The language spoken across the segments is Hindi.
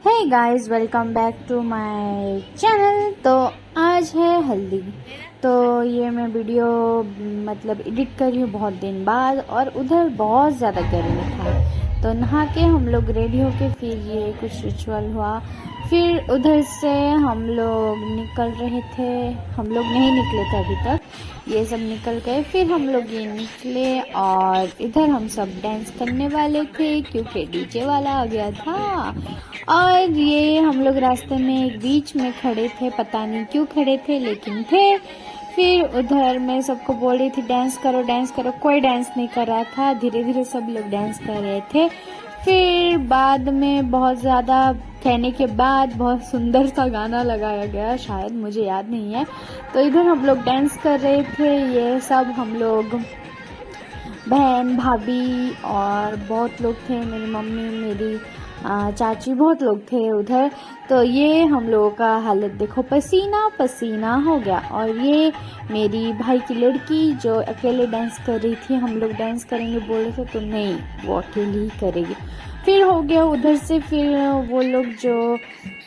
Hey guys, welcome back to my channel. तो आज है हल्दी। तो ये मैं वीडियो एडिट कर रही हूँ बहुत दिन बाद, और उधर बहुत ज़्यादा गर्मी था। तो नहा के हम लोग रेडी होके फिर ये कुछ रिचुअल हुआ। फिर उधर से हम लोग निकल रहे थे। हम लोग नहीं निकले थे अभी तक, ये सब निकल गए। फिर हम लोग ये निकले और इधर हम सब डांस करने वाले थे क्योंकि डीजे वाला आ गया था। और ये हम लोग रास्ते में एक बीच में खड़े थे, पता नहीं क्यों खड़े थे लेकिन थे। फिर उधर मैं सबको बोल रही थी डांस करो डांस करो, कोई डांस नहीं कर रहा था। धीरे धीरे सब लोग डांस कर रहे थे। फिर बाद में बहुत ज़्यादा कहने के बाद बहुत सुंदर सा गाना लगाया गया, शायद मुझे याद नहीं है। तो इधर हम लोग डांस कर रहे थे, ये सब हम लोग बहन भाभी और बहुत लोग थे, मेरी मम्मी मेरी चाची, बहुत लोग थे उधर। तो ये हम लोगों का हालत देखो, पसीना पसीना हो गया। और ये मेरी भाई की लड़की जो अकेले डांस कर रही थी, हम लोग डांस करेंगे बोले थे तो नहीं, वो अकेली ही करेगी। फिर हो गया उधर से। फिर वो लोग जो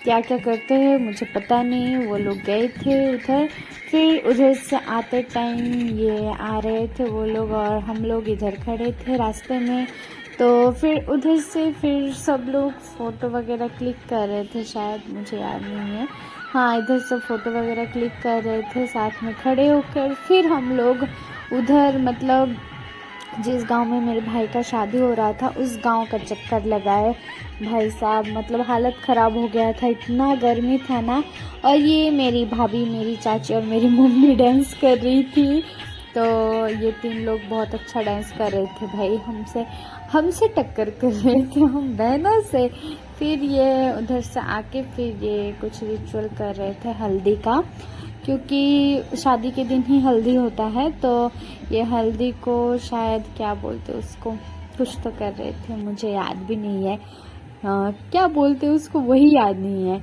क्या क्या करते हैं मुझे पता नहीं, वो लोग गए थे उधर। फिर उधर से आते टाइम ये आ रहे थे वो लोग, और हम लोग इधर खड़े थे रास्ते में। तो फिर उधर से फिर सब लोग फ़ोटो वगैरह क्लिक कर रहे थे, शायद मुझे याद नहीं है। हाँ, इधर सब फ़ोटो वगैरह क्लिक कर रहे थे साथ में खड़े होकर। फिर हम लोग उधर जिस गांव में मेरे भाई का शादी हो रहा था उस गांव का चक्कर लगाए। भाई साहब हालत ख़राब हो गया था, इतना गर्मी था ना। और ये मेरी भाभी, मेरी चाची और मेरी मम्मी डांस कर रही थी। तो ये तीन लोग बहुत अच्छा डांस कर रहे थे भाई, हमसे टक्कर कर रहे थे, हम बहनों से। फिर ये उधर से आके फिर ये कुछ रिचुअल कर रहे थे हल्दी का, क्योंकि शादी के दिन ही हल्दी होता है। तो ये हल्दी को शायद क्या बोलते उसको, कुछ तो कर रहे थे, मुझे याद भी नहीं है। क्या बोलते उसको वही याद नहीं है।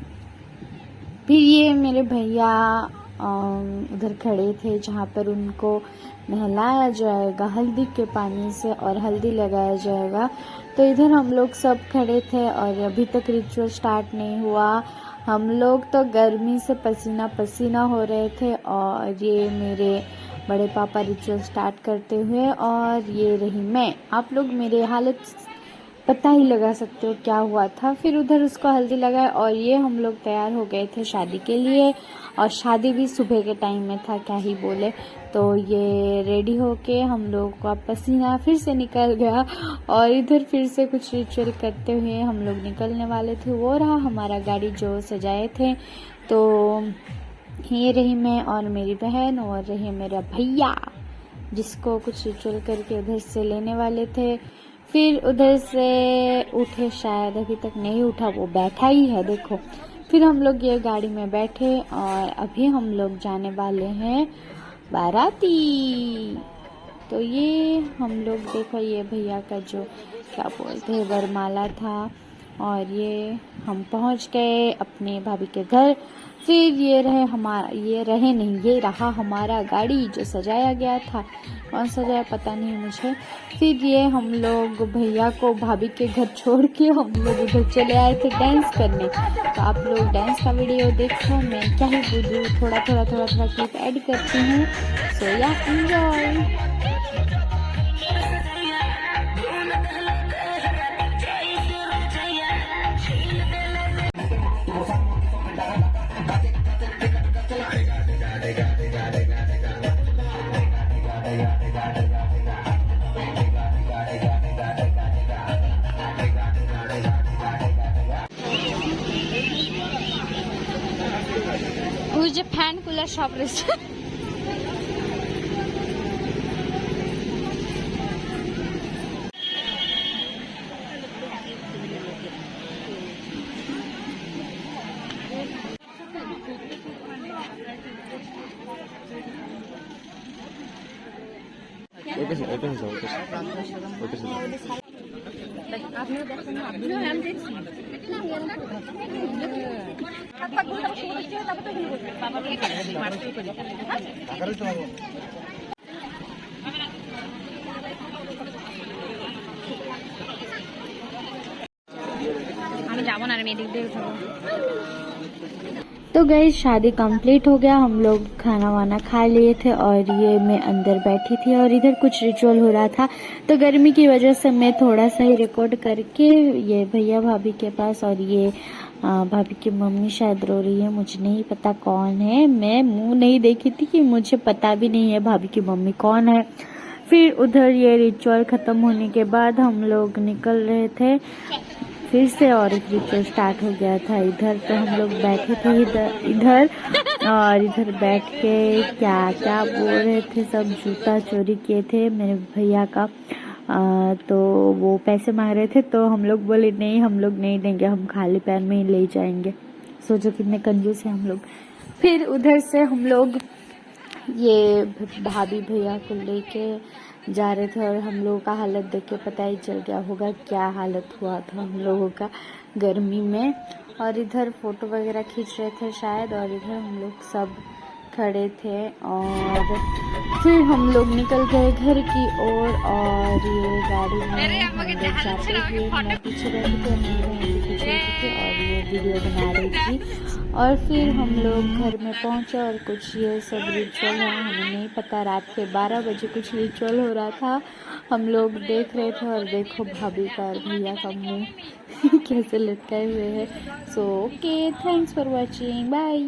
फिर ये मेरे भैया उधर खड़े थे जहाँ पर उनको नहलाया जाएगा हल्दी के पानी से और हल्दी लगाया जाएगा। तो इधर हम लोग सब खड़े थे और अभी तक रिचुअल स्टार्ट नहीं हुआ। हम लोग तो गर्मी से पसीना पसीना हो रहे थे। और ये मेरे बड़े पापा रिचुअल स्टार्ट करते हुए, और ये रही मैं। आप लोग मेरे हालत पता ही लगा सकते हो क्या हुआ था। फिर उधर उसको हल्दी लगाए और ये हम लोग तैयार हो गए थे शादी के लिए। और शादी भी सुबह के टाइम में था, क्या ही बोले। तो ये रेडी होके हम लोग का पसीना फिर से निकल गया, और इधर फिर से कुछ रिचुअल करते हुए हम लोग निकलने वाले थे। वो रहा हमारा गाड़ी जो सजाए थे। तो ये रही मैं और मेरी बहन, और रही मेरा भैया जिसको कुछ रिचुअल करके उधर से लेने वाले थे। फिर उधर से उठे, शायद अभी तक नहीं उठा, वो बैठा ही है देखो। फिर हम लोग ये गाड़ी में बैठे और अभी हम लोग जाने वाले हैं बाराती। तो ये हम लोग देखो, ये भैया का जो क्या बोलते हैं वरमाला था। और ये हम पहुंच गए अपने भाभी के घर। फिर ये रहा हमारा गाड़ी जो सजाया गया था। कौन सजाया पता नहीं मुझे। फिर ये हम लोग भैया को भाभी के घर छोड़ के हम लोग उधर चले आए थे डांस करने। तो आप लोग डांस का वीडियो देखो, मैं क्या ही बोलूँ, थोड़ा क्लिप ऐड करती हूँ। सो या एंजॉय। যে ফ্যান কুলার সব রয়েছে। আপনিও দেখছেন? আমি দেখছি। तो गाइस शादी कंप्लीट हो गया, हम लोग खाना वाना खा लिए थे और ये मैं अंदर बैठी थी और इधर कुछ रिचुअल हो रहा था। तो गर्मी की वजह से मैं थोड़ा सा ही रिकॉर्ड करके ये भैया भाभी के पास, और ये भाभी की मम्मी शायद रो रही है, मुझे नहीं पता कौन है, मैं मुंह नहीं देखी थी कि मुझे पता भी नहीं है भाभी की मम्मी कौन है। फिर उधर ये रिचुअल ख़त्म होने के बाद हम लोग निकल रहे थे फिर से, और एक रिचुअल स्टार्ट हो गया था इधर। तो हम लोग बैठे थे इधर और इधर बैठ के क्या क्या बोल रहे थे, सब जूता चोरी किए थे मेरे भैया का। तो वो पैसे मांग रहे थे, तो हम लोग बोले नहीं, हम लोग नहीं देंगे, हम खाली पैर में ही ले जाएंगे। सोचो कितने कंजूस हैं हम लोग। फिर उधर से हम लोग ये भाभी भैया को लेके जा रहे थे और हम लोगों का हालत देख के पता ही चल गया होगा क्या हालत हुआ था हम लोगों का गर्मी में। और इधर फोटो वगैरह खींच रहे थे शायद, और इधर हम लोग सब खड़े थे और फिर हम लोग निकल गए घर की ओर। और ये गाड़ी में हम लोग जाते हुए, मैं पीछे रहती थी और मेरी बहन भी पीछे रहती थी और ये वीडियो बना रही थी। और फिर हम लोग घर में पहुंचे और कुछ ये सब रिचुअल है, हमें नहीं पता, रात के 12 बजे कुछ रिचुअल हो रहा था, हम लोग देख रहे थे। और देखो भाभी का और भैया का मुंह कैसे लटकाए हुए हैं। So okay, thanks for watching, bye.